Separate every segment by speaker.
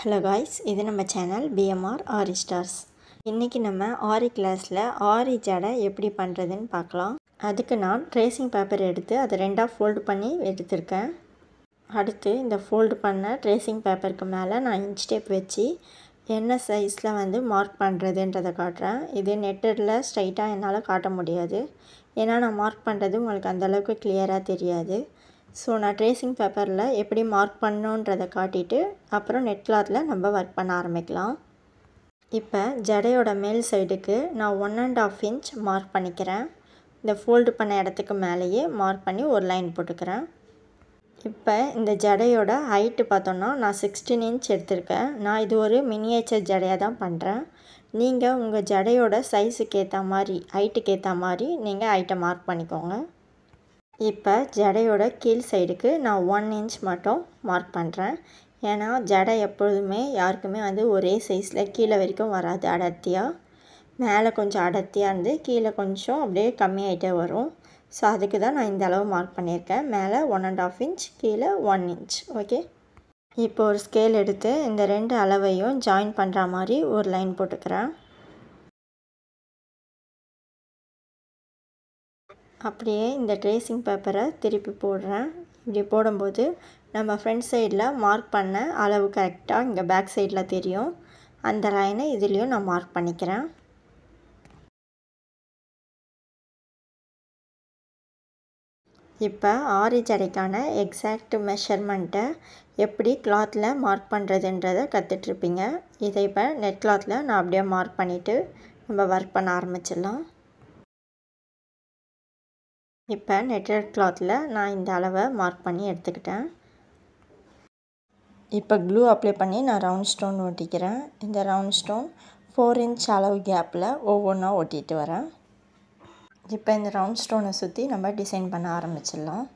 Speaker 1: Hello guys, இது நம்ம channel BMR ஆரி stars. இன்றைக்கி நம்ம ஆரி கிளாஸில் ஆரி ஜடை எப்படி பண்ணுறதுன்னு பார்க்கலாம். அதுக்கு நான் ட்ரேசிங் பேப்பர் எடுத்து அதை ரெண்டாக ஃபோல்டு பண்ணி எடுத்திருக்கேன். அடுத்து இந்த ஃபோல்டு பண்ண ட்ரேசிங் பேப்பருக்கு மேலே நான் இன்ச் டேப் வச்சு என்ன சைஸில் மார்க் பண்ணுறதுன்றதை காட்டுறேன். இது நெட்டில் ஸ்ட்ரைட்டாக என்னால் காட்ட முடியாது, ஏன்னா நான் மார்க் பண்ணுறது உங்களுக்கு அந்தளவுக்கு கிளியராக தெரியாது. ஸோ நான் ட்ரேசிங் பேப்பரில் எப்படி மார்க் பண்ணணுன்றதை காட்டிட்டு அப்புறம் நெட் கிளாத்தில் நம்ம ஒர்க் பண்ண ஆரம்பிக்கலாம். இப்போ ஜடையோட மேல் சைடுக்கு நான் 1.5 இன்ச் மார்க் பண்ணிக்கிறேன். இந்த ஃபோல்டு பண்ண இடத்துக்கு மேலேயே மார்க் பண்ணி ஒரு லைன் போட்டுக்கிறேன். இப்போ இந்த ஜடையோட ஹைட்டு பார்த்தோன்னா நான் 16 இன்ச் எடுத்திருக்கேன். நான் இது ஒரு மினியேச்சர் ஜடையாக தான் பண்ணுறேன். நீங்கள் உங்கள் ஜடையோட சைஸுக்கு ஏற்ற மாதிரி ஹைட்டுக்கு ஏற்ற மாதிரி நீங்கள் ஹைட்டை மார்க் பண்ணிக்கோங்க. இப்போ ஜடையோட கீழ் சைடுக்கு நான் 1 இன்ச் மட்டும் மார்க் பண்ணுறேன். ஏன்னா ஜடை எப்பொழுதுமே யாருக்குமே ஒரே சைஸில் கீழே வரைக்கும் வராது. அடர்த்தியாக மேலே கொஞ்சம் அடர்த்தியாக இருந்து கீழே கொஞ்சம் அப்படியே கம்மியாகிட்டே வரும். ஸோ அதுக்கு தான் நான் இந்த அளவு மார்க் பண்ணியிருக்கேன். மேலே 1.5 இன்ச், கீழே 1 இன்ச். ஓகே, இப்போ ஒரு ஸ்கேல் எடுத்து இந்த ரெண்டு அளவையும் ஜாயின் பண்ணுற மாதிரி ஒரு லைன் போட்டுக்கிறேன். அப்படியே இந்த ட்ரேசிங் பேப்பரை திருப்பி போடுறேன். இப்படி போடும்போது நம்ம ஃப்ரண்ட் சைடில் மார்க் பண்ண அளவு கரெக்டாக இங்கே பேக் சைடில் தெரியும். அந்த லைனை இதுலேயும் நான் மார்க் பண்ணிக்கிறேன். இப்போ ஆரி ஜடைக்கான எக்ஸாக்ட் மெஷர்மெண்ட்டை எப்படி கிளாத்தில் மார்க் பண்ணுறதுன்றதை கற்றுட்ருப்பீங்க. இதை இப்போ நெட் கிளாத்தில் நான் அப்படியே மார்க் பண்ணிவிட்டு நம்ம ஒர்க் பண்ண ஆரம்பிச்சிடலாம். இப்போ நெட்டட் கிளாத்தில் நான் இந்த அளவை மார்க் பண்ணி எடுத்துக்கிட்டேன். இப்போ க்ளூ அப்ளை பண்ணி நான் ரவுண்ட் ஸ்டோன் ஒட்டிக்கிறேன். இந்த ரவுண்ட் ஸ்டோன் 4 இன்ச் அளவு கேப்பில் ஒவ்வொன்றா ஒட்டிட்டு வரேன். இப்போ இந்த ரவுண்ட் ஸ்டோனை சுற்றி நம்ம டிசைன் பண்ண ஆரம்பிச்சிடலாம்.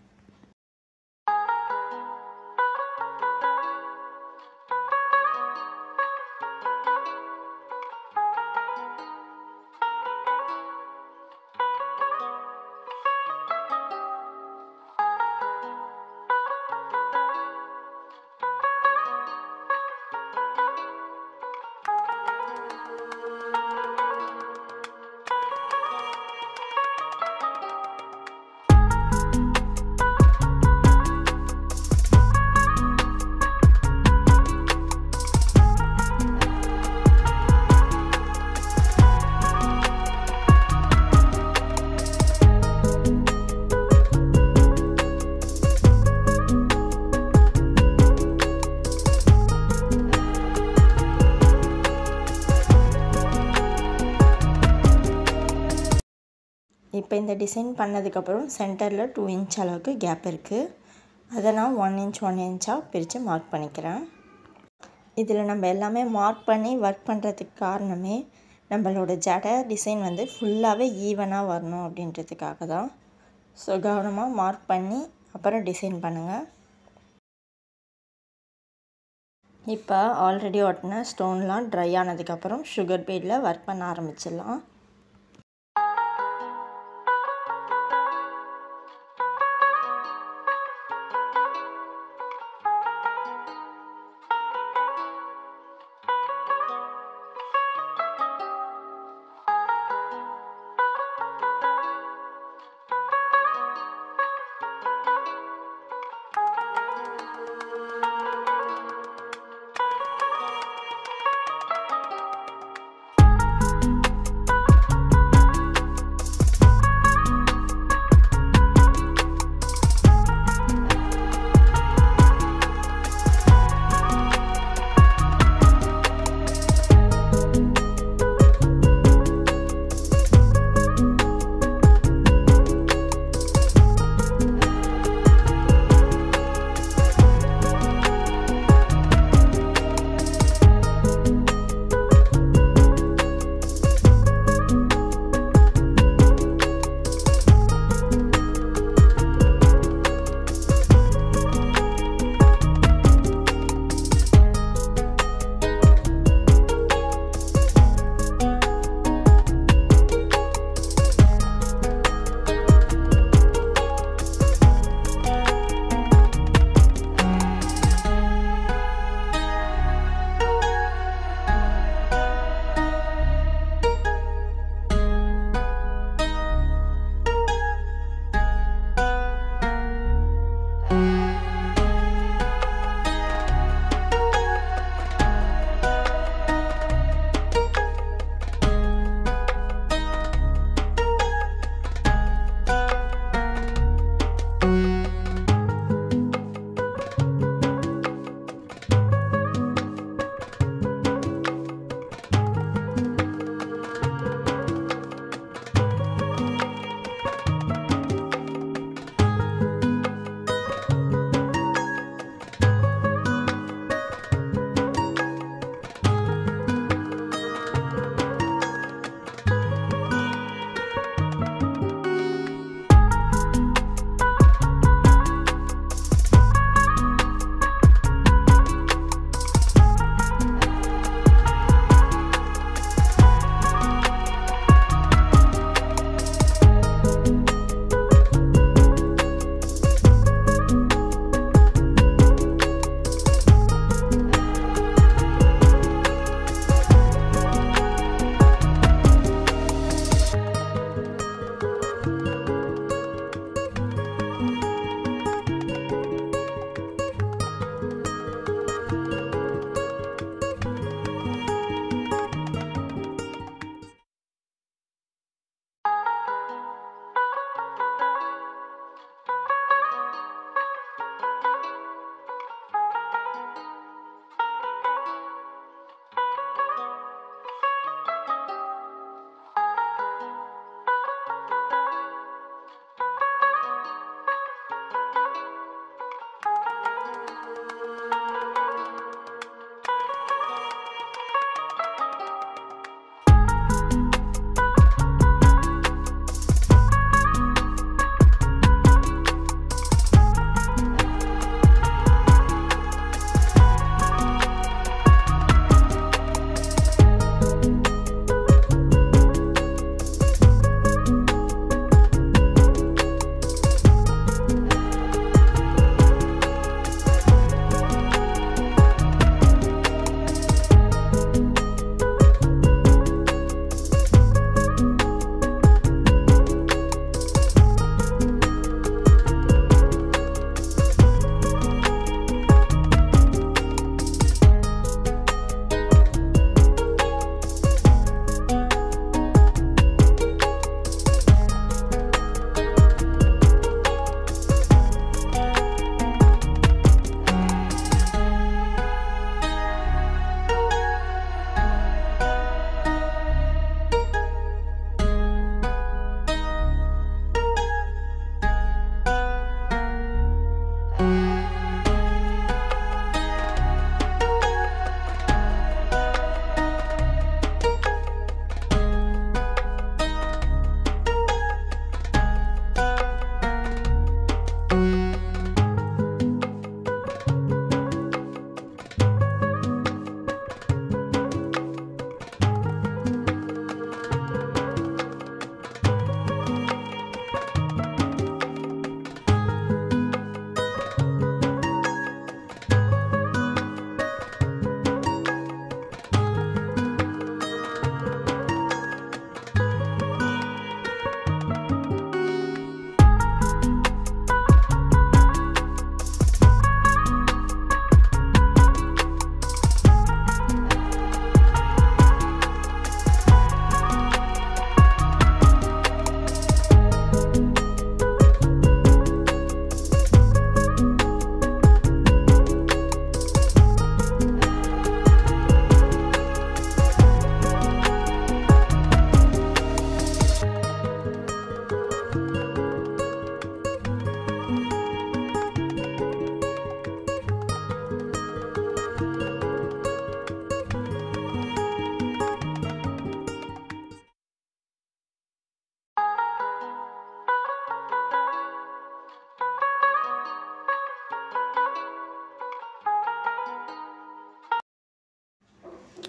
Speaker 1: இப்போ இந்த டிசைன் பண்ணதுக்கப்புறம் சென்டரில் 2 இன்ச் அளவுக்கு கேப் இருக்குது. அதை நான் 1 இன்ச்சாக பிரித்து மார்க் பண்ணிக்கிறேன். இதில் நம்ம எல்லாமே மார்க் பண்ணி ஒர்க் பண்ணுறதுக்கு காரணமே நம்மளோட ஜடை டிசைன் ஃபுல்லாகவே ஈவனாக வரணும் அப்படின்றதுக்காக தான். ஸோ கவனமாக மார்க் பண்ணி அப்புறம் டிசைன் பண்ணுங்கள். இப்போ ஆல்ரெடி ஒட்டின ஸ்டோன்லாம் ட்ரை ஆனதுக்கப்புறம் சுகர் பீடில் ஒர்க் பண்ண ஆரம்பிச்சிடலாம்.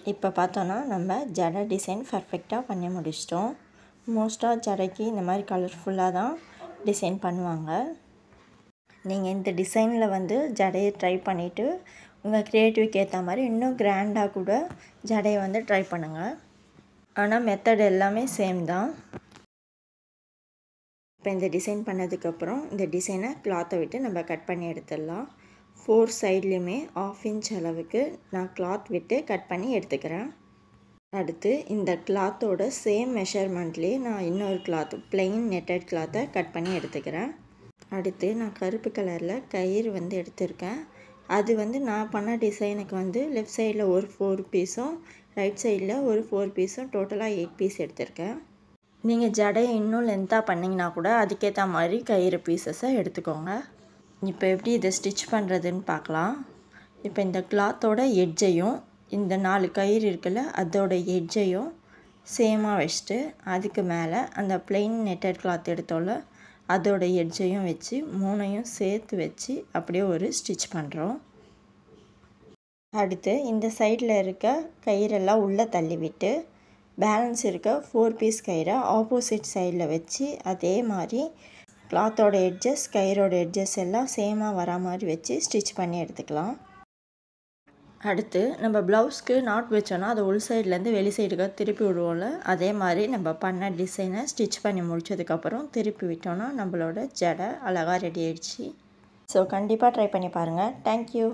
Speaker 1: இப்போ பார்த்தோன்னா நம்ம ஜடை டிசைன் பர்ஃபெக்டாக பண்ணி முடிச்சிட்டோம். மோஸ்ட்டாக ஜடைக்கு இந்த மாதிரி கலர்ஃபுல்லாக தான் டிசைன் பண்ணுவாங்க. நீங்கள் இந்த டிசைனில் வந்து ஜடையை ட்ரை பண்ணிவிட்டு உங்கள் க்ரியேட்டிவ்க்கு ஏற்ற மாதிரி இன்னும் கிராண்டாக கூட ஜடையை வந்து ட்ரை பண்ணுங்கள். ஆனால் மெத்தட் எல்லாமே சேம் தான். இப்போ இந்த டிசைன் பண்ணதுக்கப்புறம் இந்த டிசைனை கிளாத்தை விட்டு நம்ம கட் பண்ணி எடுத்துடலாம். 4 சைட்லேயுமே 1/2 இன்ச் அளவுக்கு நான் கிளாத் விட்டு கட் பண்ணி எடுத்துக்கிறேன். அடுத்து இந்த கிளாத்தோட சேம் மெஷர்மெண்ட்லேயே நான் இன்னொரு கிளாத் பிளெயின் நெட்டட் கிளாத்தை கட் பண்ணி எடுத்துக்கிறேன். அடுத்து நான் கருப்பு கலரில் கயிறு வந்து எடுத்திருக்கேன். அது வந்து நான் பண்ண டிசைனுக்கு வந்து லெஃப்ட் சைடில் ஒரு 4 பீஸும் ரைட் சைடில் ஒரு 4 பீஸும் டோட்டலாக 8 பீஸ் எடுத்திருக்கேன். நீங்கள் ஜடையை இன்னும் லென்த்தாக பண்ணிங்கன்னா கூட அதுக்கேற்ற மாதிரி கயிறு பீசஸை எடுத்துக்கோங்க. இப்போ எப்படி இதை ஸ்டிச் பண்ணுறதுன்னு பார்க்கலாம். இப்போ இந்த கிளாத்தோட எட்ஜையும் இந்த 4 கயிறு இருக்குல்ல அதோட எட்ஜையும் சேமாக வச்சுட்டு அதுக்கு மேலே அந்த பிளெயின் நெட்டட் கிளாத் எடுத்தோம்ல அதோட எட்ஜையும் வச்சு 3ஐயும் சேர்த்து வச்சு அப்படியே ஒரு ஸ்டிச் பண்ணுறோம். அடுத்து இந்த சைடில் இருக்க கயிறெல்லாம் உள்ளே தள்ளி விட்டு பேலன்ஸ் இருக்க 4 பீஸ் கயிறை ஆப்போசிட் சைடில் வச்சு அதே மாதிரி கிளாத்தோட எட்ஜஸ் கயிறோட எட்ஜஸ் எல்லாம் சேமாக வரா மாதிரி வச்சு ஸ்டிச் பண்ணி எடுத்துக்கலாம். அடுத்து நம்ம ப்ளவுஸ்க்கு நாட் வச்சோன்னா அதை உள் சைட்லேருந்து வெளி சைடுக்கு திருப்பி விடுவோம்ல அதே மாதிரி நம்ம பண்ண டிசைனை ஸ்டிச் பண்ணி முடிச்சதுக்கப்புறம் திருப்பி விட்டோன்னா நம்மளோட ஜடை அழகாக ரெடி ஆயிடுச்சு. ஸோ கண்டிப்பாக ட்ரை பண்ணி பாருங்கள். தேங்க்யூ.